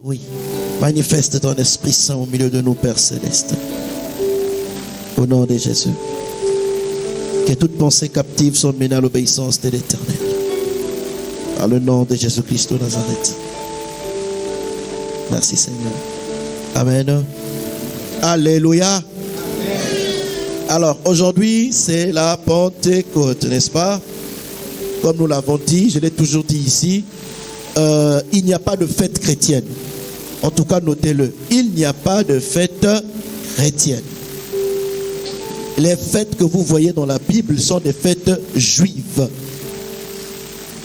Oui. Manifeste ton Esprit Saint au milieu de nous, Père Céleste. Au nom de Jésus. Que toute pensée captive soit menée à l'obéissance de l'Éternel. Par le nom de Jésus-Christ de Nazareth. Merci Seigneur. Amen. Alléluia. Alors aujourd'hui c'est la Pentecôte, n'est-ce pas? Comme nous l'avons dit, je l'ai toujours dit ici, il n'y a pas de fête chrétienne. En tout cas, notez-le. Il n'y a pas de fête chrétienne. Les fêtes que vous voyez dans la Bible sont des fêtes juives.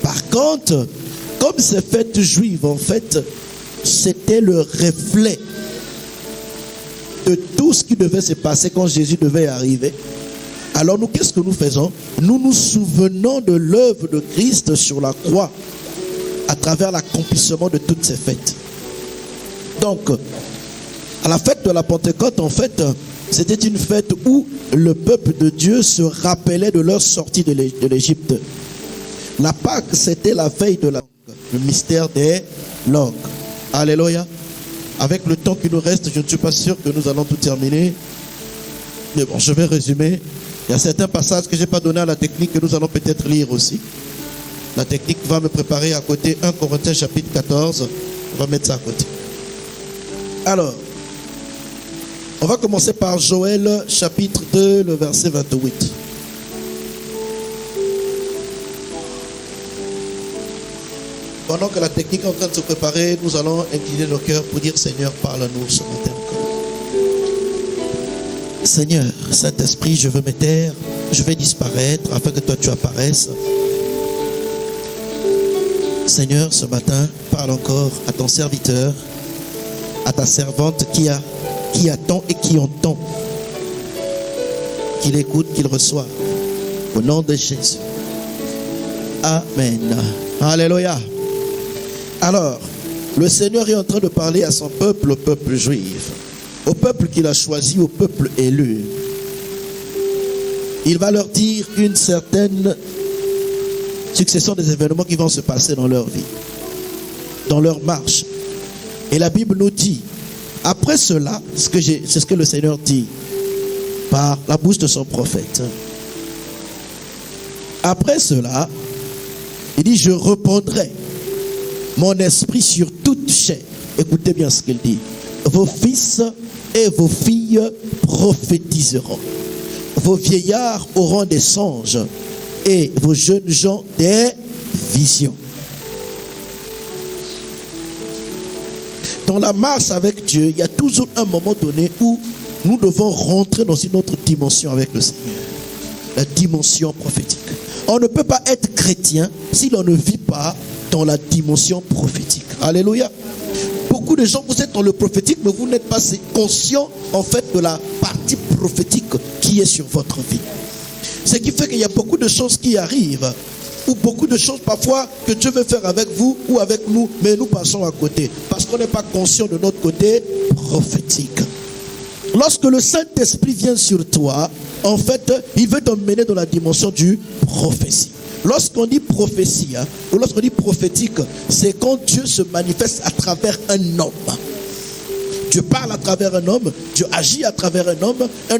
Par contre, comme ces fêtes juives, en fait, c'était le reflet de tout ce qui devait se passer quand Jésus devait arriver. Alors nous, qu'est-ce que nous faisons? Nous nous souvenons de l'œuvre de Christ sur la croix à travers l'accomplissement de toutes ces fêtes. Donc, à la fête de la Pentecôte, en fait, c'était une fête où le peuple de Dieu se rappelait de leur sortie de l'Égypte. La Pâque, c'était la veille de la langue, le mystère des langues. Alléluia. Avec le temps qui nous reste, je ne suis pas sûr que nous allons tout terminer. Mais bon, je vais résumer. Il y a certains passages que je n'ai pas donné à la technique que nous allons peut-être lire aussi. La technique va me préparer à côté 1 Corinthiens chapitre 14. On va mettre ça à côté. Alors, on va commencer par Joël chapitre 2, le verset 28. Pendant que la technique est en train de se préparer, nous allons incliner nos cœurs pour dire Seigneur, parle-nous ce matin encore. Seigneur, Saint-Esprit, je veux me taire, je vais disparaître afin que toi tu apparaisses. Seigneur, ce matin, parle encore à ton serviteur, à ta servante qui attend et qui entend. Qu'il écoute, qu'il reçoive. Au nom de Jésus. Amen. Alléluia. Alors, le Seigneur est en train de parler à son peuple, au peuple juif, au peuple qu'il a choisi, au peuple élu. Il va leur dire une certaine succession des événements qui vont se passer dans leur vie, dans leur marche. Et la Bible nous dit, après cela, c'est ce que le Seigneur dit par la bouche de son prophète. Après cela, il dit, je répandrai mon esprit sur toute chair. Écoutez bien ce qu'il dit. Vos fils et vos filles prophétiseront. Vos vieillards auront des songes et vos jeunes gens des visions. Dans la marche avec Dieu, il y a toujours un moment donné où nous devons rentrer dans une autre dimension avec le Seigneur. La dimension prophétique. On ne peut pas être chrétien si l'on ne vit pas dans la dimension prophétique. Alléluia. Beaucoup de gens, vous êtes dans le prophétique, mais vous n'êtes pas conscient en fait de la partie prophétique qui est sur votre vie. Ce qui fait qu'il y a beaucoup de choses qui arrivent, ou beaucoup de choses parfois que Dieu veut faire avec vous ou avec nous, mais nous passons à côté, parce qu'on n'est pas conscient de notre côté prophétique. Lorsque le Saint-Esprit vient sur toi, en fait, il veut t'emmener dans la dimension du prophétie. Lorsqu'on dit prophétie, ou lorsqu'on dit prophétique, c'est quand Dieu se manifeste à travers un homme. Dieu parle à travers un homme, Dieu agit à travers un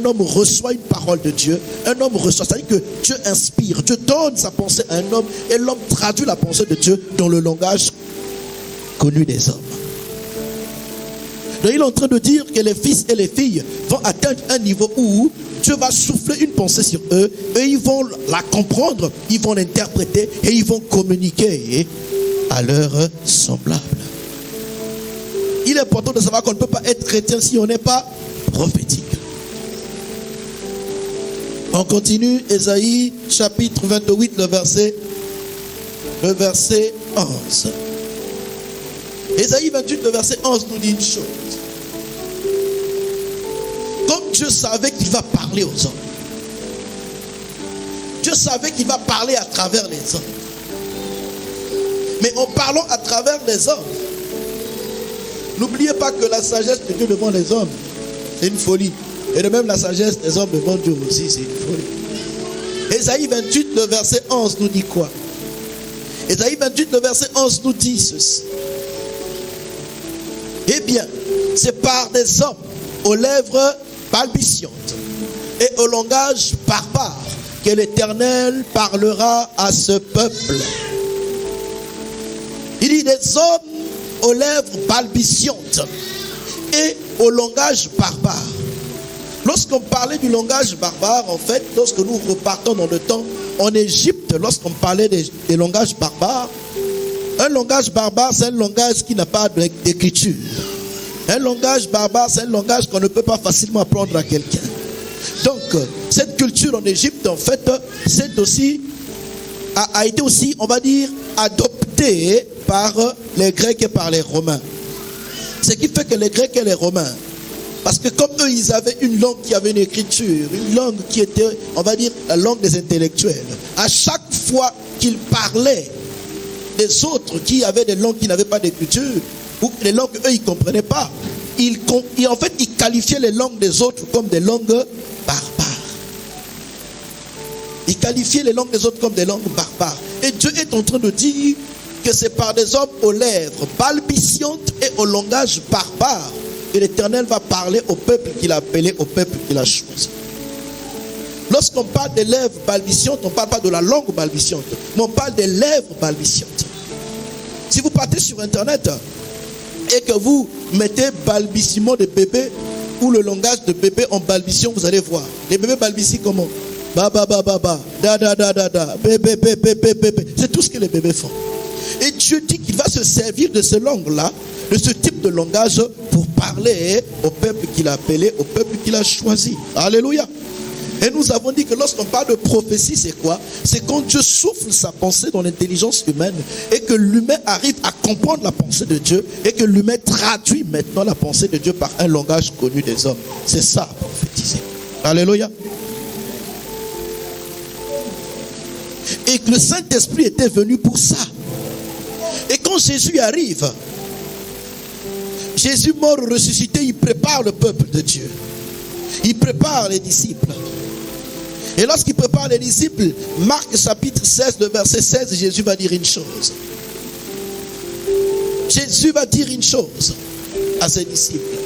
homme reçoit une parole de Dieu, un homme reçoit, c'est-à-dire que Dieu inspire, Dieu donne sa pensée à un homme, et l'homme traduit la pensée de Dieu dans le langage connu des hommes. Donc il est en train de dire que les fils et les filles vont atteindre un niveau où Dieu va souffler une pensée sur eux et ils vont la comprendre, ils vont l'interpréter et ils vont communiquer à leurs semblables. Il est important de savoir qu'on ne peut pas être chrétien si on n'est pas prophétique. On continue, Ésaïe chapitre 28, le verset 11. Ésaïe 28, le verset 11 nous dit une chose. Comme Dieu savait qu'il va parler aux hommes. Dieu savait qu'il va parler à travers les hommes. Mais en parlant à travers les hommes, n'oubliez pas que la sagesse de Dieu devant les hommes, c'est une folie. Et de même la sagesse des hommes devant Dieu aussi, c'est une folie. Ésaïe 28, le verset 11 nous dit quoi? Ésaïe 28, le verset 11 nous dit ceci. Eh bien, c'est par des hommes aux lèvres balbutiantes et au langage barbare que l'Éternel parlera à ce peuple. Il dit des hommes aux lèvres balbutiantes et au langage barbare. Lorsqu'on parlait du langage barbare, en fait, lorsque nous repartons dans le temps, en Égypte, lorsqu'on parlait des langages barbares, un langage barbare, c'est un langage qui n'a pas d'écriture. Un langage barbare, c'est un langage qu'on ne peut pas facilement apprendre à quelqu'un. Donc, cette culture en Égypte, en fait, c'est aussi, a été aussi, on va dire, adoptée par les Grecs et par les Romains. Ce qui fait que les Grecs et les Romains, parce que comme eux, ils avaient une langue qui avait une écriture, une langue qui était, on va dire, la langue des intellectuels. À chaque fois qu'ils parlaient des autres qui avaient des langues qui n'avaient pas d'écriture, ou les langues qu'eux, ils ne comprenaient pas, en fait, ils qualifiaient les langues des autres comme des langues barbares. Ils qualifiaient les langues des autres comme des langues barbares. Et Dieu est en train de dire que c'est par des hommes aux lèvres balbutiantes et au langage barbare que l'Éternel va parler au peuple qu'il a appelé, au peuple qu'il a choisi. Lorsqu'on parle des lèvres balbutiantes, on ne parle pas de la langue balbutiante, mais on parle des lèvres balbutiantes. Si vous partez sur Internet et que vous mettez balbutiement de bébé ou le langage de bébé en balbutiant, vous allez voir. Les bébés balbutient comment? Ba ba ba ba ba, da da da da da, bébé bébé bébé bébé. C'est tout ce que les bébés font. Et Dieu dit qu'il va se servir de ce langue-là, de ce type de langage pour parler au peuple qu'il a appelé, au peuple qu'il a choisi. Alléluia. Et nous avons dit que lorsqu'on parle de prophétie, c'est quoi? C'est quand Dieu souffle sa pensée dans l'intelligence humaine et que l'humain arrive à comprendre la pensée de Dieu et que l'humain traduit maintenant la pensée de Dieu par un langage connu des hommes. C'est ça, prophétiser. Alléluia. Et que le Saint-Esprit était venu pour ça. Et quand Jésus arrive, Jésus mort ressuscité, il prépare le peuple de Dieu. Il prépare les disciples. Et lorsqu'il prépare les disciples, Marc chapitre 16, le verset 16, Jésus va dire une chose. Jésus va dire une chose à ses disciples.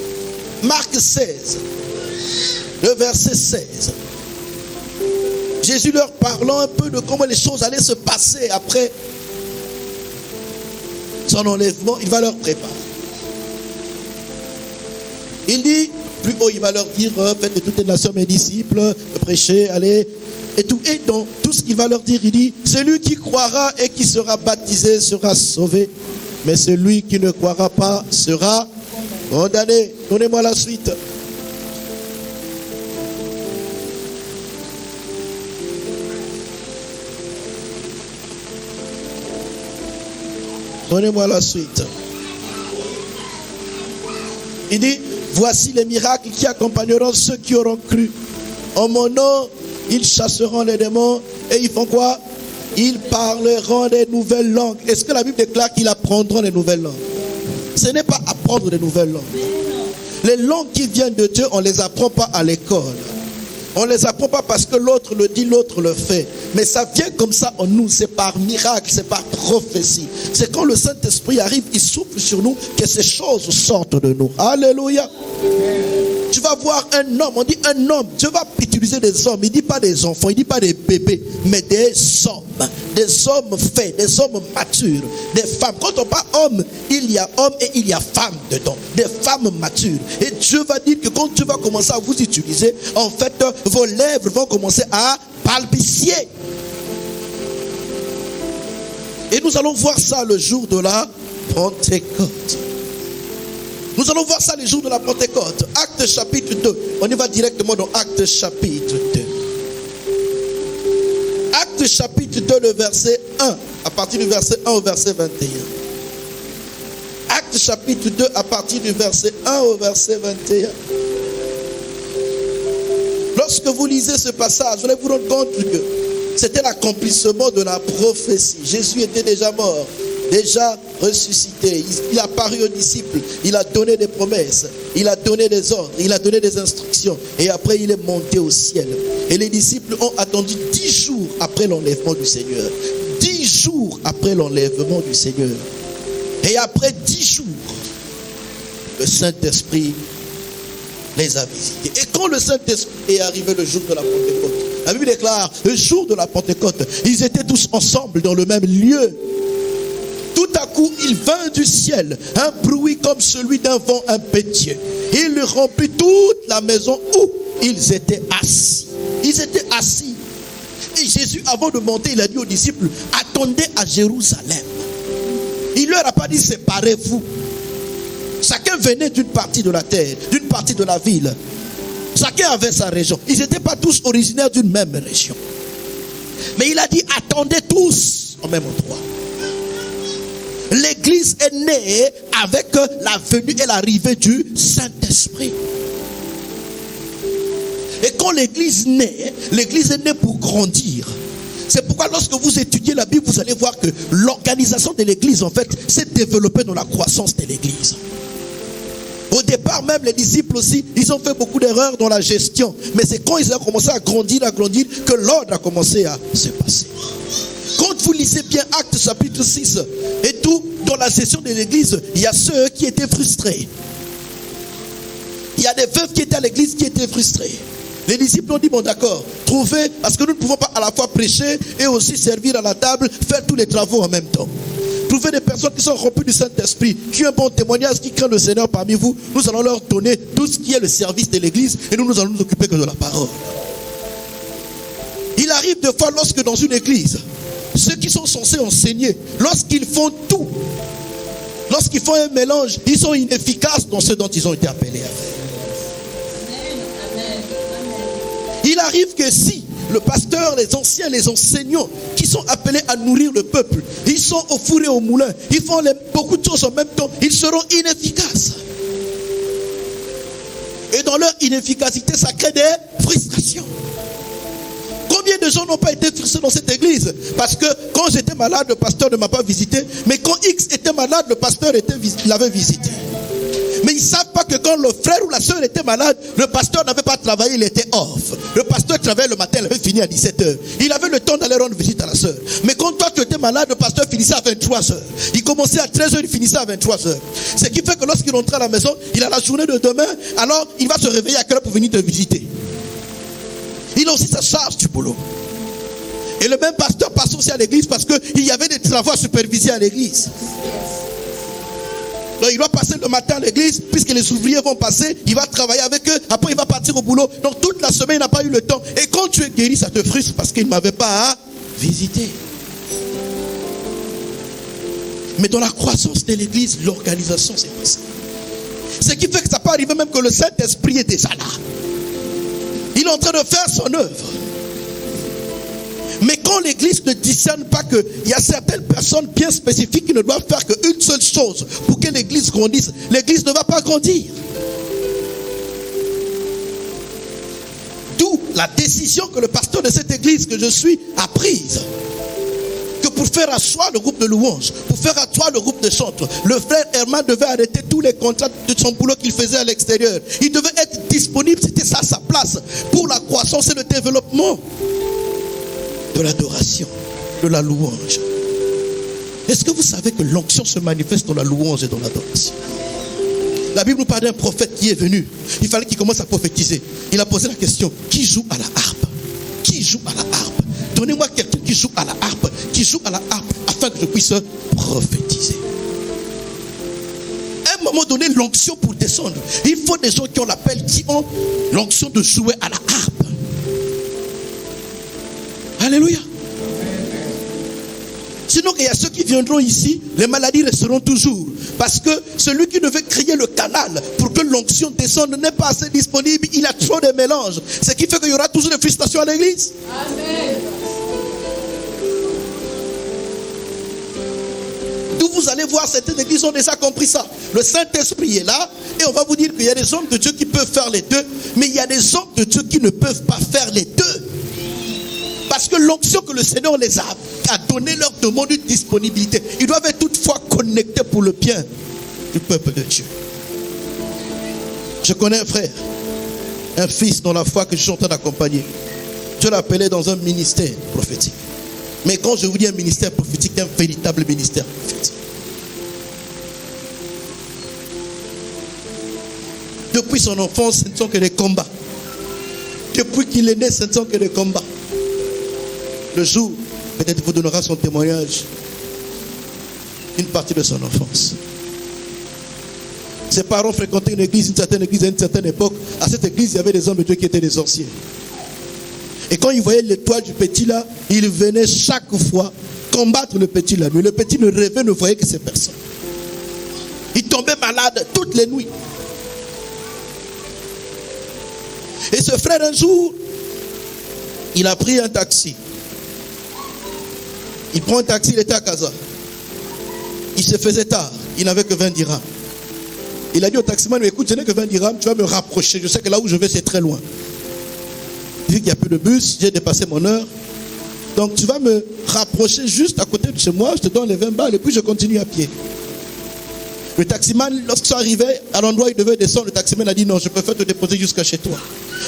Marc 16, le verset 16. Jésus leur parlant un peu de comment les choses allaient se passer après son enlèvement, il va leur préparer. Il dit, plus haut, il va leur dire, faites de toutes les nations mes disciples, prêchez, allez, et tout. Et dans tout ce qu'il va leur dire, il dit, celui qui croira et qui sera baptisé sera sauvé, mais celui qui ne croira pas sera condamné. Donnez-moi la suite. Donnez-moi la suite. Il dit, voici les miracles qui accompagneront ceux qui auront cru. En mon nom, ils chasseront les démons et ils font quoi? Ils parleront des nouvelles langues. Est-ce que la Bible déclare qu'ils apprendront les nouvelles langues? Ce n'est pas apprendre des nouvelles langues. Les langues qui viennent de Dieu, on ne les apprend pas à l'école. On ne les apprend pas parce que l'autre le dit, l'autre le fait. Mais ça vient comme ça en nous. C'est par miracle, c'est par prophétie. C'est quand le Saint-Esprit arrive, il souffle sur nous que ces choses sortent de nous. Alléluia. Tu vas voir un homme, on dit un homme. Dieu va utiliser des hommes. Il ne dit pas des enfants, il ne dit pas des bébés, mais des hommes. Des hommes faits, des hommes matures, des femmes. Quand on parle homme, il y a homme et il y a femme dedans. Des femmes matures. Et Dieu va dire que quand Dieu va commencer à vous utiliser, en fait, vos lèvres vont commencer à balbutier. Et nous allons voir ça le jour de la Pentecôte. Nous allons voir ça le jour de la Pentecôte. Acte chapitre 2. On y va directement dans Acte chapitre 2. Acte chapitre 2, le verset 1. À partir du verset 1 au verset 21. Acte chapitre 2, à partir du verset 1 au verset 21. Lorsque vous lisez ce passage, vous allez vous rendre compte que c'était l'accomplissement de la prophétie. Jésus était déjà mort, déjà ressuscité. Il a apparu aux disciples. Il a donné des promesses. Il a donné des ordres. Il a donné des instructions. Et après, il est monté au ciel. Et les disciples ont attendu 10 jours après l'enlèvement du Seigneur. 10 jours après l'enlèvement du Seigneur. Et après 10 jours, le Saint-Esprit les a visités. Et quand le Saint-Esprit est arrivé le jour de la Pentecôte, la Bible déclare, le jour de la Pentecôte, ils étaient tous ensemble dans le même lieu. Tout à coup, il vint du ciel un bruit comme celui d'un vent impétueux. Il remplit toute la maison où ils étaient assis. Ils étaient assis. Et Jésus, avant de monter, il a dit aux disciples, attendez à Jérusalem. Il leur a pas dit, séparez-vous. Chacun venait d'une partie de la terre, d'une partie de la ville. Chacun avait sa région. Ils n'étaient pas tous originaires d'une même région. Mais il a dit, attendez tous au même endroit. L'église est née avec la venue et l'arrivée du Saint-Esprit. Et quand l'église est née pour grandir. C'est pourquoi lorsque vous étudiez la Bible, vous allez voir que l'organisation de l'église, en fait, s'est développée dans la croissance de l'église. Au départ, même les disciples aussi, ils ont fait beaucoup d'erreurs dans la gestion. Mais c'est quand ils ont commencé à grandir, que l'ordre a commencé à se passer. Quand vous lisez bien Actes chapitre 6 et tout, dans la gestion de l'église, il y a ceux qui étaient frustrés. Il y a des veuves qui étaient à l'église qui étaient frustrées. Les disciples ont dit, bon d'accord, trouvez, parce que nous ne pouvons pas à la fois prêcher et aussi servir à la table, faire tous les travaux en même temps. Trouvez des personnes qui sont remplies du Saint-Esprit, qui ont un bon témoignage, qui craignent le Seigneur parmi vous. Nous allons leur donner tout ce qui est le service de l'église et nous allons nous occuper que de la parole. Il arrive des fois lorsque dans une église, ceux qui sont censés enseigner, lorsqu'ils font tout, lorsqu'ils font un mélange, ils sont inefficaces dans ce dont ils ont été appelés à faire. Il arrive que si le pasteur, les anciens, les enseignants qui sont appelés à nourrir le peuple, ils sont au four et au moulin, ils font beaucoup de choses en même temps, ils seront inefficaces. Et dans leur inefficacité, ça crée des frustrations. Combien de gens n'ont pas été frustrés dans cette église? Parce que quand j'étais malade, le pasteur ne m'a pas visité, mais quand X était malade, le pasteur l'avait visité. Mais ils ne savent pas que quand le frère ou la soeur était malade, le pasteur n'avait pas travaillé, il était off. Le pasteur travaillait le matin, il avait fini à 17h. Il avait le temps d'aller rendre visite à la soeur. Mais quand toi tu étais malade, le pasteur finissait à 23h. Il commençait à 13h, il finissait à 23h. Ce qui fait que lorsqu'il rentrait à la maison, il a la journée de demain, alors il va se réveiller à quelle heure pour venir te visiter. Il a aussi sa charge du boulot. Et le même pasteur passe aussi à l'église parce qu'il y avait des travaux à superviser à l'église. Donc il doit passer le matin à l'église, puisque les ouvriers vont passer, il va travailler avec eux, après il va partir au boulot. Donc toute la semaine il n'a pas eu le temps. Et quand tu es guéri, ça te frustre parce qu'il ne m'avait pas à visiter. Mais dans la croissance de l'église, l'organisation c'est passé. Ce qui fait que ça peut arriver même que le Saint-Esprit est déjà là. Il est en train de faire son œuvre. Mais quand l'église ne discerne pas qu'il y a certaines personnes bien spécifiques qui ne doivent faire qu'une seule chose pour que l'église grandisse, l'église ne va pas grandir. D'où la décision que le pasteur de cette église que je suis a prise. Que pour faire asseoir le groupe de louanges, pour faire asseoir le groupe de chantres, le frère Herman devait arrêter tous les contrats de son boulot qu'il faisait à l'extérieur. Il devait être disponible, c'était ça sa place, pour la croissance et le développement de l'adoration, de la louange. Est-ce que vous savez que l'onction se manifeste dans la louange et dans l'adoration? La Bible nous parle d'un prophète qui est venu. Il fallait qu'il commence à prophétiser. Il a posé la question, qui joue à la harpe? Qui joue à la harpe? Donnez-moi quelqu'un qui joue à la harpe, afin que je puisse prophétiser. À un moment donné, l'onction pour descendre, il faut des gens qui ont l'appel, qui ont l'onction de jouer à la harpe. Alléluia. Sinon, il y a ceux qui viendront ici, les maladies resteront toujours. Parce que celui qui devait créer le canal pour que l'onction descende n'est pas assez disponible. Il a trop de mélanges. Ce qui fait qu'il y aura toujours des frustrations à l'église. Amen. D'où vous allez voir, certaines églises ont déjà compris ça. Le Saint-Esprit est là et on va vous dire qu'il y a des hommes de Dieu qui peuvent faire les deux, mais il y a des hommes de Dieu qui ne peuvent pas faire les deux. Parce que l'onction que le Seigneur les a donné leur demande une disponibilité. Ils doivent être toutefois connectés pour le bien du peuple de Dieu. Je connais un frère, un fils dans la foi que je suis en train d'accompagner. Dieu l'a appelé dans un ministère prophétique. Mais quand je vous dis un ministère prophétique, c'est un véritable ministère prophétique. Depuis son enfance, ce ne sont que des combats. Depuis qu'il est né, ce ne sont que des combats. Le jour, peut-être vous donnera son témoignage. Une partie de son enfance. Ses parents fréquentaient une certaine église à une certaine époque. À cette église, il y avait des hommes de Dieu qui étaient des anciens. Et quand ils voyaient l'étoile du petit là, ils venaient chaque fois combattre le petit la nuit. Le petit ne rêvait, ne voyait que ces personnes. Il tombait malade toutes les nuits. Et ce frère, un jour, il a pris un taxi. Il prend un taxi, il était à Casa. Il se faisait tard, il n'avait que 20 dirhams. Il a dit au taximan, écoute, je n'ai que 20 dirhams, tu vas me rapprocher. Je sais que là où je vais, c'est très loin. Vu qu'il n'y a plus de bus, j'ai dépassé mon heure. Donc tu vas me rapprocher juste à côté de chez moi, je te donne les 20 balles et puis je continue à pied. Le taximan, lorsqu'ils sont arrivés à l'endroit où il devait descendre, le taximan a dit non, je préfère te déposer jusqu'à chez toi.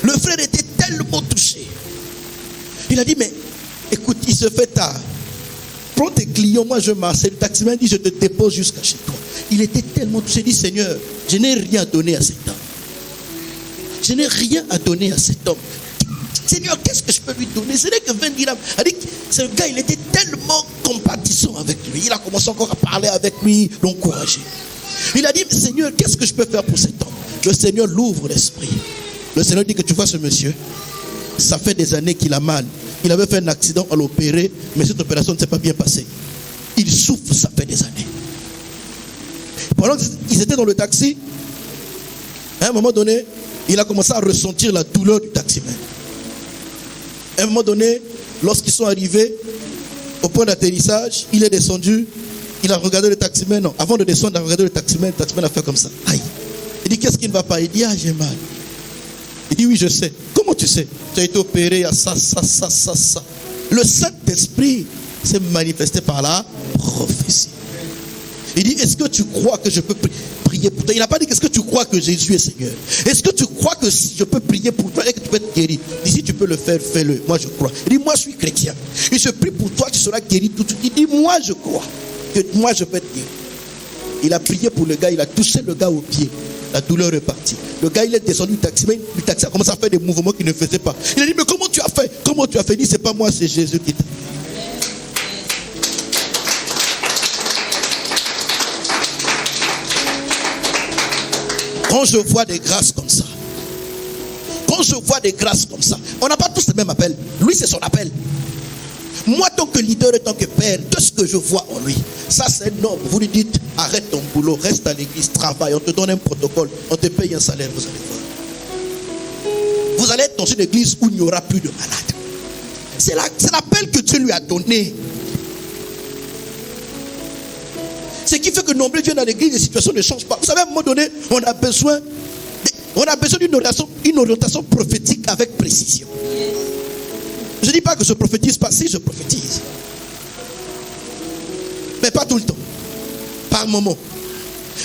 Le frère était tellement touché. Il a dit, mais écoute, il se fait tard. Prends tes clients, moi je marche. Le taximan dit, je te dépose jusqu'à chez toi. Il était tellement touché, il dit, Seigneur, je n'ai rien à donner à cet homme. Je n'ai rien à donner à cet homme. Seigneur, qu'est-ce que je peux lui donner? Ce n'est que 20 dirhams. Il a dit, ce gars, il était tellement compatissant avec lui. Il a commencé encore à parler avec lui, l'encourager. Il a dit, Seigneur, qu'est-ce que je peux faire pour cet homme? Le Seigneur l'ouvre l'esprit. Le Seigneur dit que tu vois ce monsieur, ça fait des années qu'il a mal. Il avait fait un accident, à l'opérer, mais cette opération ne s'est pas bien passée. Il souffre, ça fait des années. Pendant qu'ils étaient dans le taxi, à un moment donné, il a commencé à ressentir la douleur du taximan. À un moment donné, lorsqu'ils sont arrivés au point d'atterrissage, il est descendu, il a regardé le taximan. Non, avant de descendre, il a regardé le taximan a fait comme ça. Aïe. Il dit, qu'est-ce qui ne va pas? Il dit, ah, j'ai mal. Il dit, oui, je sais. Comment tu sais? Tu as été opéré à ça. Le Saint-Esprit s'est manifesté par la prophétie. Il dit, est-ce que tu crois que je peux prier pour toi? Il n'a pas dit, est-ce que tu crois que Jésus est Seigneur? Est-ce que tu crois que si je peux prier pour toi et que tu peux être guéri? Il dit, si tu peux le faire, fais-le. Moi, je crois. Il dit, moi, je suis chrétien. Il se prie pour toi, tu seras guéri tout de suite. Il dit, moi, je crois que moi, je peux être guéri. Il a prié pour le gars, il a touché le gars au pied. La douleur est partie. Le gars, il est descendu du taxi, mais le taxi a commencé à faire des mouvements qu'il ne faisait pas. Il a dit, mais comment tu as fait? Comment tu as fait? Il dit, c'est pas moi, c'est Jésus qui t'a. Quand je vois des grâces comme ça, on n'a pas tous le même appel. Lui, c'est son appel. Moi, tant que leader et tant que père, tout ce que je vois en lui, ça c'est un homme. Vous lui dites, arrête ton boulot, reste à l'église, travaille, on te donne un protocole, on te paye un salaire, vous allez voir. Vous allez être dans une église où il n'y aura plus de malades. C'est l'appel que Dieu lui a donné. Ce qui fait que nombreux viennent dans l'église, les situations ne changent pas. Vous savez, à un moment donné, on a besoin d'une orientation prophétique avec précision. Je ne dis pas que je prophétise pas, si je prophétise. Mais pas tout le temps. Par moment.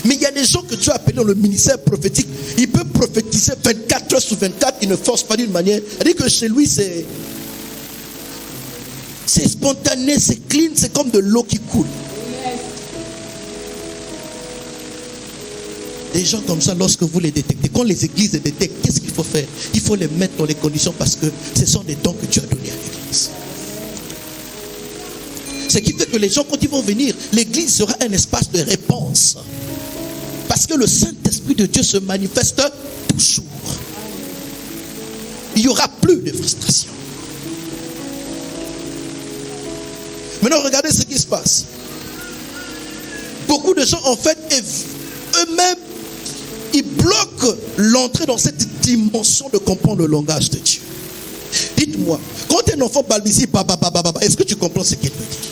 Mais il y a des gens que Dieu a appelés dans le ministère prophétique. Il peut prophétiser 24 heures sur 24. Il ne force pas d'une manière. C'est-à-dire que chez lui, c'est spontané, c'est clean, c'est comme de l'eau qui coule. Des gens comme ça, lorsque vous les détectez, quand les églises les détectent, qu'est-ce qu'il faut faire? Il faut les mettre dans les conditions parce que ce sont des dons que Dieu a donnés à l'église. Ce qui fait que les gens, quand ils vont venir, l'église sera un espace de réponse. Parce que le Saint-Esprit de Dieu se manifeste toujours. Il n'y aura plus de frustration. Maintenant, regardez ce qui se passe. Beaucoup de gens, en fait, eux-mêmes, ils bloquent l'entrée dans cette dimension de comprendre le langage de Dieu. Dites-moi, quand un enfant balbutie, est-ce que tu comprends ce qu'il veut dire?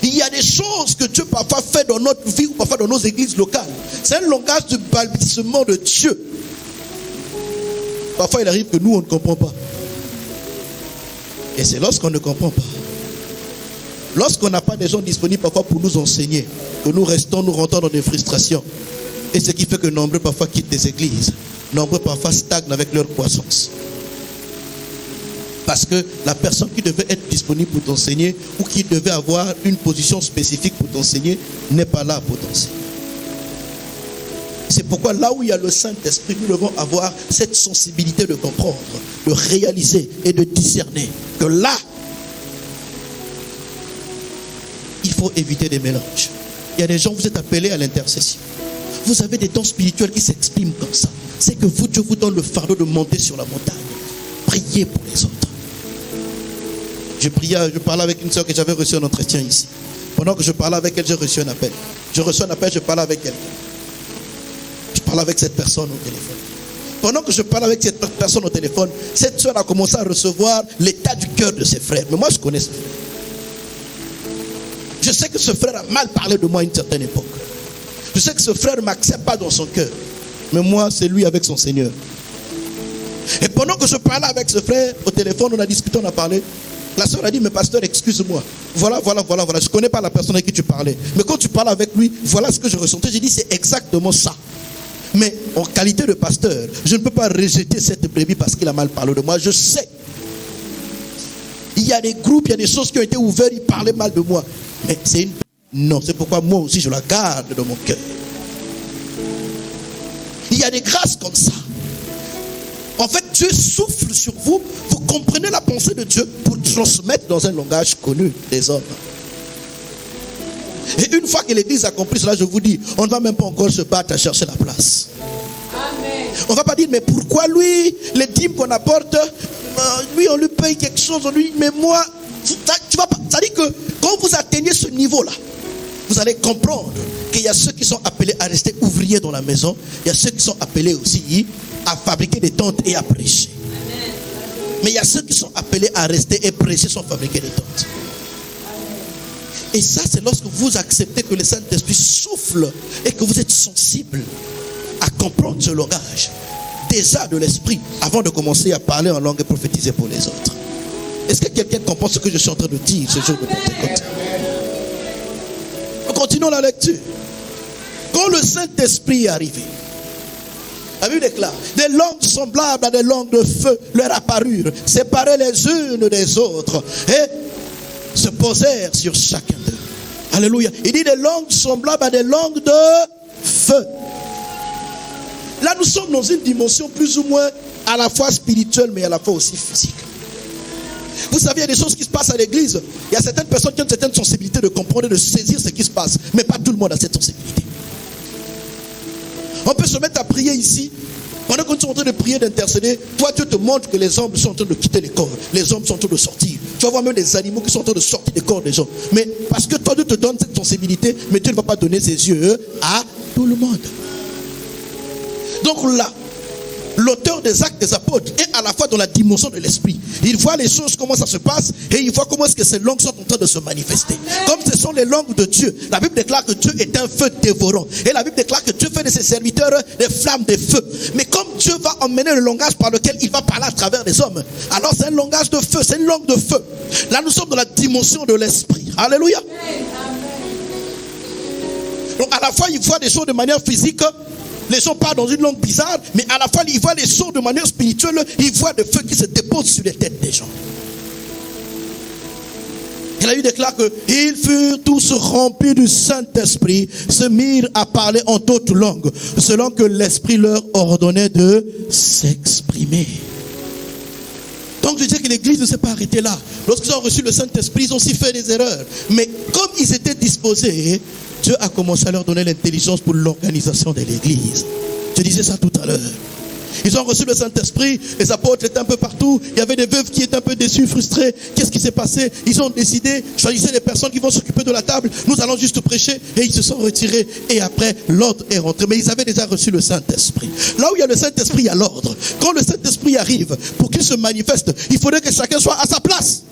Il y a des choses que Dieu parfois fait dans notre vie ou parfois dans nos églises locales. C'est un langage de balbutiement de Dieu. Parfois il arrive que nous on ne comprend pas. Et c'est lorsqu'on ne comprend pas, lorsqu'on n'a pas des gens disponibles parfois pour nous enseigner, que nous rentrons dans des frustrations. Et ce qui fait que nombreux parfois quittent des églises. Nombreux parfois stagnent avec leur croissance. Parce que la personne qui devait être disponible pour t'enseigner ou qui devait avoir une position spécifique pour t'enseigner n'est pas là pour t'enseigner. C'est pourquoi là où il y a le Saint-Esprit, nous devons avoir cette sensibilité de comprendre, de réaliser et de discerner que là, il faut éviter des mélanges. Il y a des gens, vous êtes appelés à l'intercession. Vous avez des dons spirituels qui s'expriment comme ça. C'est que vous, Dieu vous donne le fardeau de monter sur la montagne. Priez pour les autres. Je parlais avec une soeur que j'avais reçue un entretien ici. Pendant que je parlais avec elle, j'ai reçu un appel. Je reçois un appel, je parle avec elle. Je parle avec cette personne au téléphone. Pendant que je parle avec cette personne au téléphone, cette soeur a commencé à recevoir l'état du cœur de ses frères. Mais moi, je connais ce frère. Je sais que ce frère a mal parlé de moi à une certaine époque. Je sais que ce frère ne m'accepte pas dans son cœur. Mais moi, c'est lui avec son Seigneur. Et pendant que je parlais avec ce frère au téléphone, on a discuté, on a parlé. La soeur a dit, mais pasteur, excuse-moi. Voilà. Je ne connais pas la personne avec qui tu parlais. Mais quand tu parles avec lui, voilà ce que je ressentais. J'ai dit, c'est exactement ça. Mais en qualité de pasteur, je ne peux pas rejeter cette brebis parce qu'il a mal parlé de moi. Je sais. Il y a des groupes, il y a des choses qui ont été ouvertes, il parlait mal de moi. Mais c'est une... Non, c'est pourquoi moi aussi je la garde dans mon cœur. Il y a des grâces comme ça. En fait, Dieu souffle sur vous. Vous comprenez la pensée de Dieu pour transmettre dans un langage connu des hommes. Et une fois que l'Église a compris cela, je vous dis, on ne va même pas encore se battre à chercher la place. Amen. On ne va pas dire, mais pourquoi lui, les dîmes qu'on apporte, lui on lui paye quelque chose, mais moi, tu vas pas. C'est-à-dire que quand vous atteignez ce niveau-là, vous allez comprendre qu'il y a ceux qui sont appelés à rester ouvriers dans la maison, il y a ceux qui sont appelés aussi à fabriquer des tentes et à prêcher. Mais il y a ceux qui sont appelés à rester et prêcher sans fabriquer des tentes. Et ça, c'est lorsque vous acceptez que le Saint-Esprit souffle et que vous êtes sensible à comprendre ce langage déjà de l'Esprit avant de commencer à parler en langue et prophétiser pour les autres. Est-ce que quelqu'un comprend ce que je suis en train de dire ce jour de Pentecôte? Continuons la lecture. Quand le Saint-Esprit est arrivé, la Bible déclare, des langues semblables à des langues de feu leur apparurent, séparées les unes des autres, et se posèrent sur chacun d'eux. Alléluia. Il dit des langues semblables à des langues de feu. Là, nous sommes dans une dimension plus ou moins à la fois spirituelle, mais à la fois aussi physique. Vous savez, il y a des choses qui se passent à l'église. Il y a certaines personnes qui ont une certaine sensibilité de comprendre et de saisir ce qui se passe. Mais pas tout le monde a cette sensibilité. On peut se mettre à prier ici. Pendant que nous sommes en train de prier, d'intercéder, toi Dieu te montre que les hommes sont en train de quitter les corps. Les hommes sont en train de sortir. Tu vas voir même des animaux qui sont en train de sortir des corps des gens. Mais parce que toi Dieu te donne cette sensibilité, mais Dieu ne va pas donner ses yeux à tout le monde. Donc là, l'auteur des actes des apôtres est à la fois dans la dimension de l'esprit. Il voit les choses, comment ça se passe, et il voit comment est-ce que ces langues sont en train de se manifester. Comme ce sont les langues de Dieu, la Bible déclare que Dieu est un feu dévorant. Et la Bible déclare que Dieu fait de ses serviteurs des flammes de feu. Mais comme Dieu va emmener le langage par lequel il va parler à travers les hommes, alors c'est un langage de feu, c'est une langue de feu. Là nous sommes dans la dimension de l'esprit. Alléluia. Donc à la fois il voit des choses de manière physique. Les gens parlent dans une langue bizarre, mais à la fois, ils voient les choses de manière spirituelle, ils voient des feux qui se déposent sur les têtes des gens. Et là, il déclare que ils furent tous remplis du Saint-Esprit, se mirent à parler en d'autres langues, selon que l'Esprit leur ordonnait de s'exprimer. Donc je dis que l'Église ne s'est pas arrêtée là. Lorsqu'ils ont reçu le Saint-Esprit, ils ont aussi fait des erreurs. Mais comme ils étaient disposés, Dieu a commencé à leur donner l'intelligence pour l'organisation de l'Église. Je disais ça tout à l'heure. Ils ont reçu le Saint-Esprit, les apôtres étaient un peu partout. Il y avait des veuves qui étaient un peu déçues, frustrées. Qu'est-ce qui s'est passé? Ils ont décidé, choisissez les personnes qui vont s'occuper de la table. Nous allons juste prêcher. Et ils se sont retirés. Et après, l'ordre est rentré. Mais ils avaient déjà reçu le Saint-Esprit. Là où il y a le Saint-Esprit, il y a l'ordre. Quand le Saint-Esprit arrive, pour qu'il se manifeste, il faudrait que chacun soit à sa place.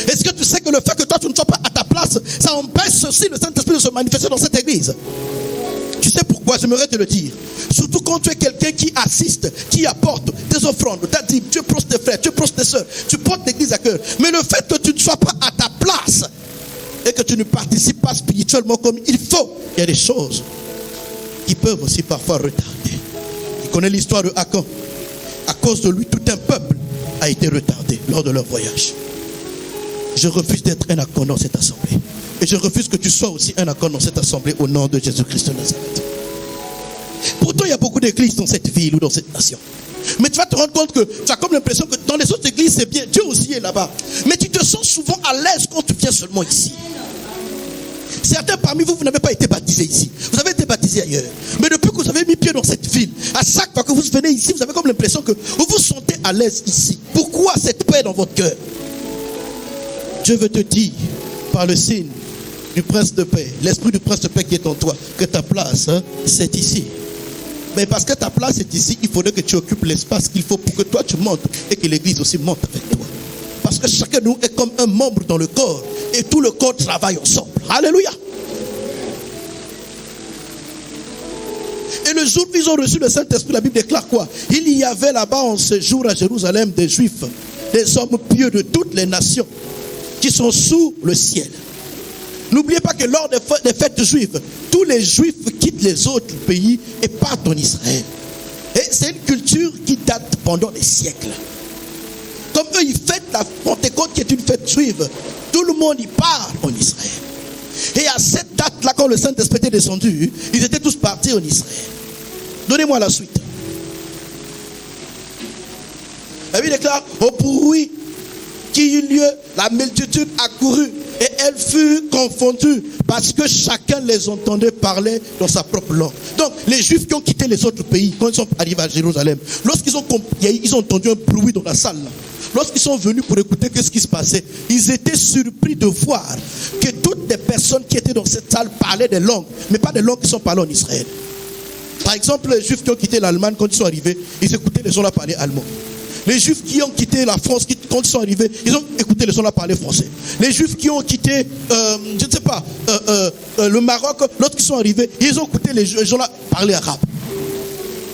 Est-ce que tu sais que le fait que toi tu ne sois pas à ta place, ça empêche aussi le Saint-Esprit de se manifester dans cette église? Tu sais pourquoi? J'aimerais te le dire. Surtout quand tu es quelqu'un qui assiste, qui apporte des offrandes, ta dîme, tu proches tes frères, tu proches tes soeurs, tu portes l'église à cœur. Mais le fait que tu ne sois pas à ta place et que tu ne participes pas spirituellement comme il faut, il y a des choses qui peuvent aussi parfois retarder. Tu connais l'histoire de Akan. À cause de lui, tout un peuple a été retardé lors de leur voyage. Je refuse d'être un Akan dans cette assemblée. Et je refuse que tu sois aussi un Akan dans cette assemblée au nom de Jésus-Christ de Nazareth. Pourtant, il y a beaucoup d'églises dans cette ville ou dans cette nation. Mais tu vas te rendre compte que tu as comme l'impression que dans les autres églises, c'est bien. Dieu aussi est là-bas. Mais tu te sens souvent à l'aise quand tu viens seulement ici. Certains parmi vous, vous n'avez pas été baptisés ici. Vous avez été baptisés ailleurs. Mais depuis que vous avez mis pied dans cette ville, à chaque fois que vous venez ici, vous avez comme l'impression que vous vous sentez à l'aise ici. Pourquoi cette paix dans votre cœur? Dieu veut te dire, par le signe du prince de paix, l'esprit du prince de paix qui est en toi, que ta place, c'est ici. Mais parce que ta place est ici, il faudrait que tu occupes l'espace qu'il faut pour que toi tu montes et que l'église aussi monte avec toi. Parce que chacun de nous est comme un membre dans le corps et tout le corps travaille ensemble. Alléluia. Et le jour où ils ont reçu le Saint-Esprit, la Bible déclare quoi? Il y avait là-bas en ce jour à Jérusalem des Juifs, des hommes pieux de toutes les nations qui sont sous le ciel. N'oubliez pas que lors des fêtes juives, tous les Juifs quittent les autres pays et partent en Israël. Et c'est une culture qui date pendant des siècles. Comme eux, ils fêtent la Pentecôte qui est une fête juive. Tout le monde y part en Israël. Et à cette date-là, quand le Saint-Esprit est descendu, ils étaient tous partis en Israël. Donnez-moi la suite. La Bible déclare, au bruit qui eut lieu, la multitude accourut et elle fut confondue parce que chacun les entendait parler dans sa propre langue. Donc, les Juifs qui ont quitté les autres pays, quand ils sont arrivés à Jérusalem, lorsqu'ils ont entendu un bruit dans la salle, là, lorsqu'ils sont venus pour écouter ce qui se passait, ils étaient surpris de voir que toutes les personnes qui étaient dans cette salle parlaient des langues, mais pas des langues qui sont parlées en Israël. Par exemple, les Juifs qui ont quitté l'Allemagne, quand ils sont arrivés, ils écoutaient les gens là parler allemand. Les Juifs qui ont quitté la France, quand ils sont arrivés, ils ont écouté les gens là parler français. Les Juifs qui ont quitté, je ne sais pas, le Maroc, lorsqu'ils sont arrivés, ils ont écouté les gens là parler arabe.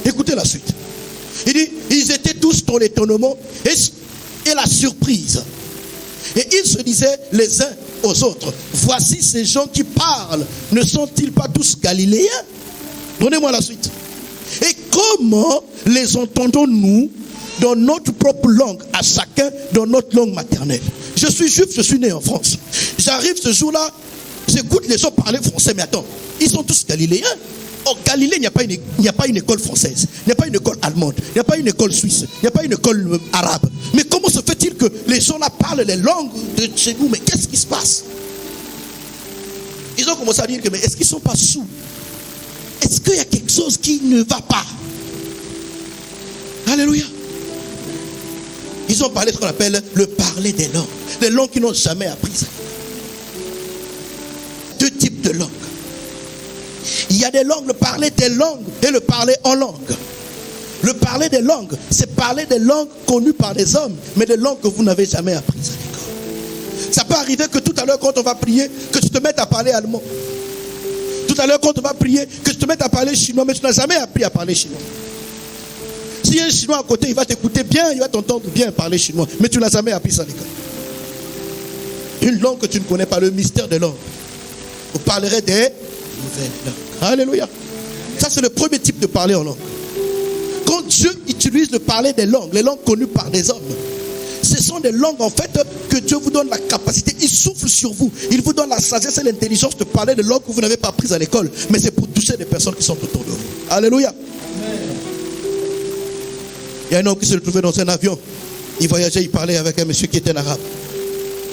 Écoutez la suite. Il dit, ils étaient tous dans l'étonnement et la surprise. Et ils se disaient les uns aux autres, voici ces gens qui parlent, ne sont-ils pas tous galiléens? Donnez-moi la suite. Et comment les entendons-nous dans notre propre langue, à chacun dans notre langue maternelle? Je suis juif, je suis né en France. J'arrive ce jour-là, j'écoute les gens parler français, mais attends, ils sont tous galiléens. En Galilée, il n'y a pas une école française, il n'y a pas une école allemande, il n'y a pas une école suisse, il n'y a pas une école arabe. Mais comment se fait-il que les gens là parlent les langues de chez nous? Mais qu'est-ce qui se passe? Ils ont commencé à dire que, mais est-ce qu'ils ne sont pas sourds? Est-ce qu'il y a quelque chose qui ne va pas? Alléluia. Ils ont parlé de ce qu'on appelle le parler des langues. Des langues qu'ils n'ont jamais apprises. Deux types de langues. Il y a des langues, le parler des langues et le parler en langue. Le parler des langues, c'est parler des langues connues par des hommes, mais des langues que vous n'avez jamais apprises à l'école. Ça peut arriver que tout à l'heure, quand on va prier, que tu te mettes à parler allemand. Tout à l'heure, quand on va prier, que tu te mettes à parler chinois, mais tu n'as jamais appris à parler chinois. S'il y a un chinois à côté, il va t'écouter bien, il va t'entendre bien parler chinois, mais tu n'as jamais appris ça à l'école. Une langue que tu ne connais pas, le mystère des langues. Vous parlerez des nouvelles langues. Alléluia. Ça, c'est le premier type de parler en langue. Quand Dieu utilise le parler des langues, les langues connues par des hommes, ce sont des langues en fait que Dieu vous donne la capacité, il souffle sur vous, il vous donne la sagesse et l'intelligence de parler de langues que vous n'avez pas apprises à l'école, mais c'est pour toucher des personnes qui sont autour de vous. Alléluia. Amen. Il y a un homme qui se retrouvait dans un avion, il voyageait, il parlait avec un monsieur qui était un arabe.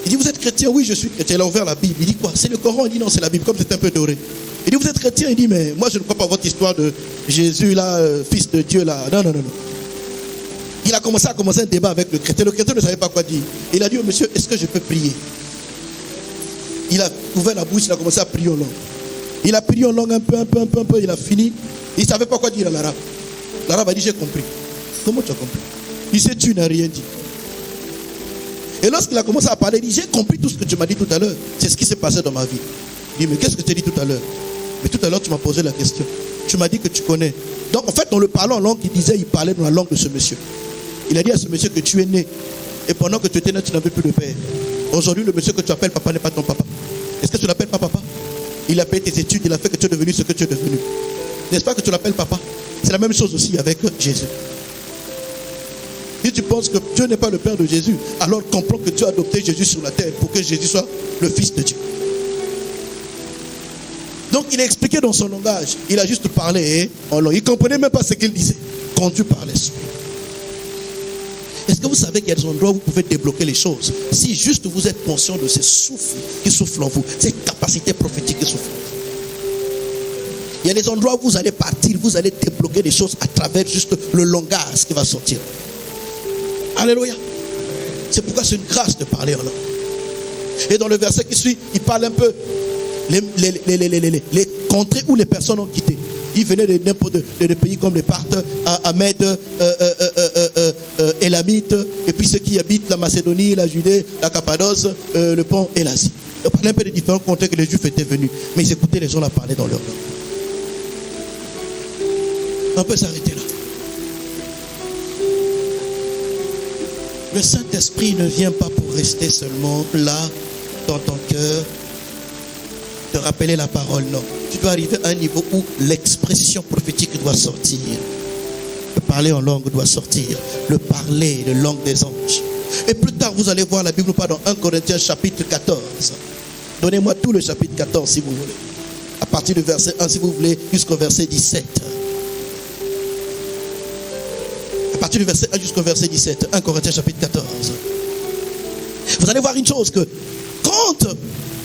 Il dit, vous êtes chrétien? Oui, je suis chrétien. Il a ouvert la Bible. Il dit quoi? C'est le Coran? Il dit non, c'est la Bible, comme c'est un peu doré. Il dit, vous êtes chrétien? Il dit, mais moi je ne crois pas à votre histoire de Jésus là, fils de Dieu là. Non, non, non, non. Il a commencé un débat avec le chrétien. Le chrétien ne savait pas quoi dire. Il a dit au monsieur, est-ce que je peux prier? Il a ouvert la bouche, il a commencé à prier en langue. Il a prié en langue un peu, il a fini. Il ne savait pas quoi dire à l'arabe. L'arabe a dit, j'ai compris. Comment tu as compris? Il sait, tu n'as rien dit. Et lorsqu'il a commencé à parler, il dit, j'ai compris tout ce que tu m'as dit tout à l'heure. C'est ce qui s'est passé dans ma vie. Il dit, mais qu'est-ce que tu as dit tout à l'heure? Mais tout à l'heure, tu m'as posé la question. Tu m'as dit que tu connais. Donc, en fait, en le parlant en langue, il parlait dans la langue de ce monsieur. Il a dit à ce monsieur que tu es né. Et pendant que tu étais né, tu n'avais plus de père. Aujourd'hui, le monsieur que tu appelles papa n'est pas ton papa. Est-ce que tu l'appelles pas papa? Il a payé tes études, il a fait que tu es devenu ce que tu es devenu. N'est-ce pas que tu l'appelles papa? C'est la même chose aussi avec Jésus. Si tu penses que Dieu n'est pas le Père de Jésus, alors comprends que Dieu a adopté Jésus sur la terre pour que Jésus soit le Fils de Dieu. Donc il a expliqué dans son langage. Il a juste parlé en langue. Il ne comprenait même pas ce qu'il disait quand Dieu parlait. Est-ce que vous savez qu'il y a des endroits où vous pouvez débloquer les choses si juste vous êtes conscient de ces souffles qui soufflent en vous, ces capacités prophétiques qui soufflent en vous? Il y a des endroits où vous allez partir, vous allez débloquer des choses à travers juste le langage qui va sortir. Alléluia. C'est pourquoi c'est une grâce de parler en langue. Et dans le verset qui suit, il parle un peu les contrées où les personnes ont quitté. Ils venaient de n'importe de pays comme les Parthes, Amèdes, Élamites, et puis ceux qui habitent la Macédonie, la Judée, la Cappadoce, le Pont et l'Asie. On parlait un peu des différents contrées que les Juifs étaient venus, mais ils écoutaient les gens la parler dans leur langue. On peut s'arrêter là. Le Saint-Esprit ne vient pas pour rester seulement là, dans ton cœur, te rappeler la parole, non. Tu dois arriver à un niveau où l'expression prophétique doit sortir. Le parler en langue doit sortir. Le parler, de langue des anges. Et plus tard, vous allez voir, la Bible nous parle dans 1 Corinthiens chapitre 14. Donnez-moi tout le chapitre 14 si vous voulez. À partir du verset 1 si vous voulez, jusqu'au verset 17. À partir du verset 1 jusqu'au verset 17. 1 Corinthiens chapitre 14. Vous allez voir une chose que quand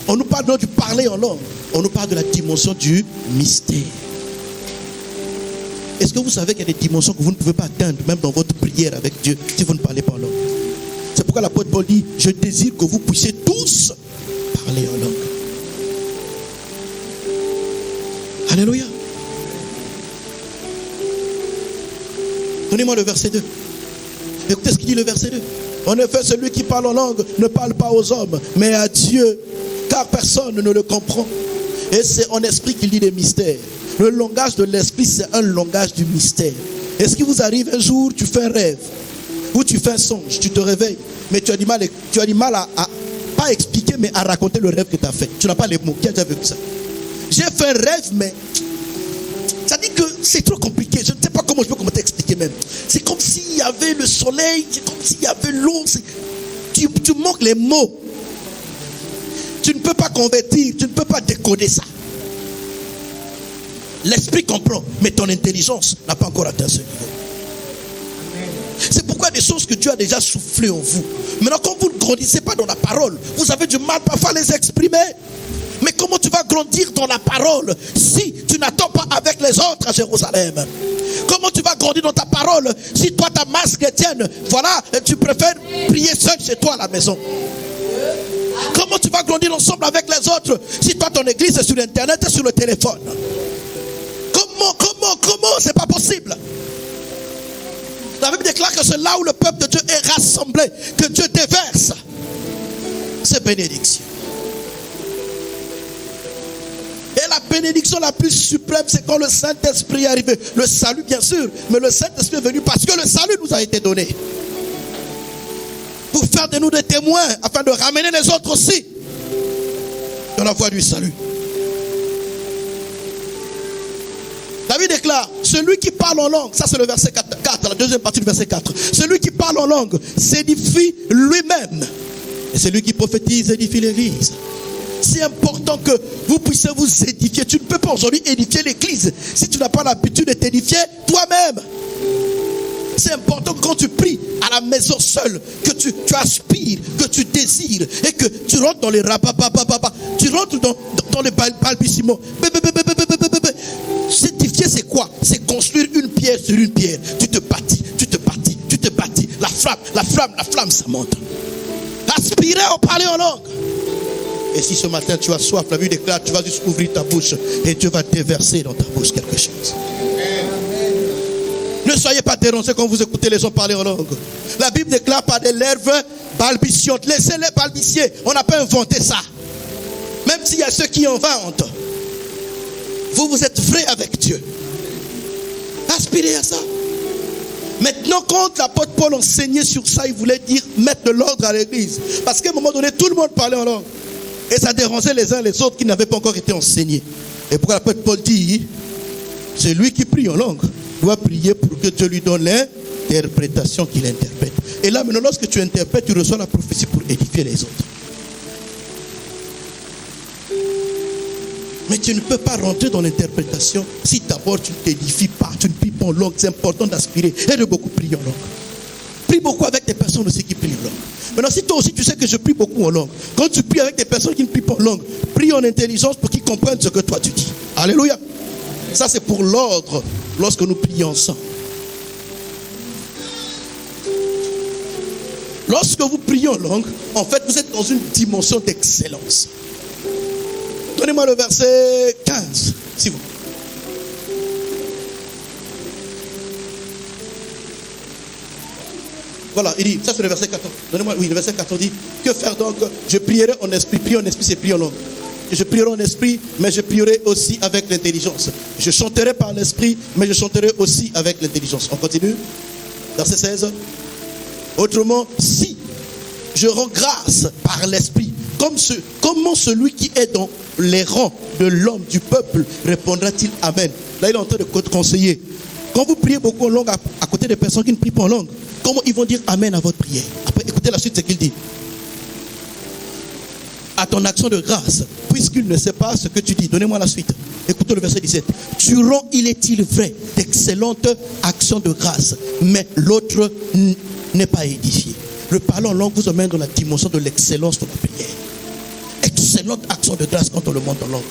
on nous parle du parler en langue, on nous parle de la dimension du mystère. Est-ce que vous savez qu'il y a des dimensions que vous ne pouvez pas atteindre, même dans votre prière avec Dieu, si vous ne parlez pas en langue? C'est pourquoi l'apôtre Paul dit, je désire que vous puissiez tous parler en langue. Alléluia. Donnez-moi le verset 2. Écoutez ce qu'il dit le verset 2. En effet, celui qui parle en langue ne parle pas aux hommes, mais à Dieu, car personne ne le comprend. Et c'est en esprit qu'il dit des mystères. Le langage de l'esprit, c'est un langage du mystère. Est-ce qu'il vous arrive un jour, tu fais un rêve, ou tu fais un songe, tu te réveilles, mais tu as du mal à pas expliquer, mais à raconter le rêve que tu as fait. Tu n'as pas les mots. Qui a déjà vécu ça? J'ai fait un rêve, mais ça dit que c'est trop compliqué. Je ne sais pas comment je peux t'expliquer même. C'est comme s'il y avait le soleil, c'est comme s'il y avait l'eau. Tu manques les mots. Tu ne peux pas convertir, tu ne peux pas décoder ça. L'esprit comprend, mais ton intelligence n'a pas encore atteint ce niveau. C'est pourquoi des choses que Dieu a déjà soufflées en vous. Maintenant, quand vous ne grandissez pas dans la parole, vous avez du mal parfois à les exprimer. Mais comment tu vas grandir dans la parole si tu n'attends pas avec les autres à Jérusalem? Comment tu vas grandir dans ta parole si toi, ta masse chrétienne, voilà, tu préfères prier seul chez toi à la maison? Comment tu vas grandir ensemble avec les autres si toi, ton église est sur internet et sur le téléphone? Comment? C'est pas possible. La Bible déclare que c'est là où le peuple de Dieu est rassemblé que Dieu déverse ses bénédictions. Et la bénédiction la plus suprême, c'est quand le Saint-Esprit est arrivé. Le salut, bien sûr, mais le Saint-Esprit est venu parce que le salut nous a été donné. Pour faire de nous des témoins, afin de ramener les autres aussi dans la voie du salut. David déclare, celui qui parle en langue, ça c'est le verset 4, la deuxième partie du verset 4. Celui qui parle en langue s'édifie lui-même. Et celui qui prophétise édifie l'église. C'est important que vous puissiez vous édifier. Tu ne peux pas aujourd'hui édifier l'église si tu n'as pas l'habitude de t'édifier toi-même. C'est important que quand tu pries à la maison seule, que tu aspires, que tu désires et que tu rentres dans les rapapapapapa, tu rentres dans les balbutiements. S'édifier, c'est quoi? C'est construire une pierre sur une pierre. Tu te bâtis. La flamme, ça monte. Aspirer à parler en langue. Et si ce matin tu as soif, la Bible déclare, tu vas juste ouvrir ta bouche et Dieu va déverser dans ta bouche quelque chose. Ne soyez pas dérangés quand vous écoutez les gens parler en langue. La Bible déclare par des lèvres balbutiantes. Laissez-les balbutier. On n'a pas inventé ça. Même s'il y a ceux qui inventent. Vous êtes vrais avec Dieu. Aspirez à ça. Maintenant, quand l'apôtre Paul enseignait sur ça, il voulait dire mettre de l'ordre à l'église. Parce qu'à un moment donné, tout le monde parlait en langue. Et ça dérangeait les uns les autres qui n'avaient pas encore été enseignés. Et pourquoi l'apôtre Paul dit, c'est lui qui prie en langue doit prier pour que Dieu lui donne l'interprétation qu'il interprète. Et là, maintenant, lorsque tu interprètes, tu reçois la prophétie pour édifier les autres. Mais tu ne peux pas rentrer dans l'interprétation si d'abord tu ne t'édifies pas, tu ne pries pas en langue. C'est important d'aspirer et de beaucoup prier en langue. Prie beaucoup avec des personnes aussi qui prient en langue. Maintenant, si toi aussi tu sais que je prie beaucoup en langue, quand tu pries avec des personnes qui ne prient pas en langue, prie en intelligence pour qu'ils comprennent ce que toi tu dis. Alléluia. Ça c'est pour l'ordre lorsque nous prions ensemble. Lorsque vous priez en langue, en fait, vous êtes dans une dimension d'excellence. Donnez-moi le verset 15, s'il vous plaît. Voilà, il dit, ça c'est le verset 14. Donnez-moi, oui, le verset 14 dit, que faire donc? Je prierai en esprit. Prier en esprit, c'est prier en langue. Je prierai en esprit, mais je prierai aussi avec l'intelligence. Je chanterai par l'esprit, mais je chanterai aussi avec l'intelligence. On continue. Verset 16. Autrement, si je rends grâce par l'esprit, comment celui qui est dans les rangs de l'homme, du peuple, répondra-t-il Amen? Là, il est en train de conseiller. Quand vous priez beaucoup en langue à côté des personnes qui ne prient pas en langue, comment ils vont dire Amen à votre prière? Après, écoutez la suite, ce qu'il dit. À ton action de grâce, puisqu'il ne sait pas ce que tu dis. Donnez-moi la suite. Écoutez le verset 17. Tu rends, il est-il vrai, d'excellentes actions de grâce, mais l'autre n'est pas édifié. Le parler en langue vous emmène dans la dimension de l'excellence de la prière. Excellente action de grâce quand on le monte en langue.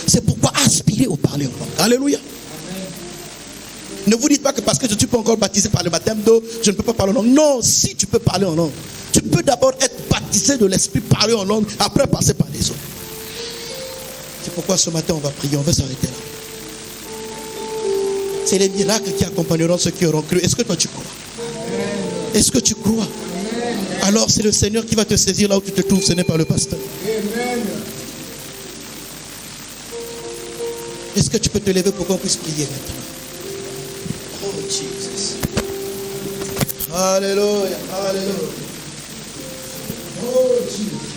C'est pourquoi aspirez au parler en langue. Alléluia. Ne vous dites pas que parce que je ne suis pas encore baptisé par le baptême d'eau, je ne peux pas parler en langue. Non, si tu peux parler en langue. Tu peux d'abord être baptisé de l'esprit, parler en langue, après passer par les autres. C'est pourquoi ce matin on va prier, on va s'arrêter là. C'est les miracles qui accompagneront ceux qui auront cru. Est-ce que toi tu crois? Est-ce que tu crois? Alors c'est le Seigneur qui va te saisir là où tu te trouves, ce n'est pas le pasteur. Est-ce que tu peux te lever pour qu'on puisse prier maintenant? Oh Jesus. Alléluia, alléluia. Oh Jesus.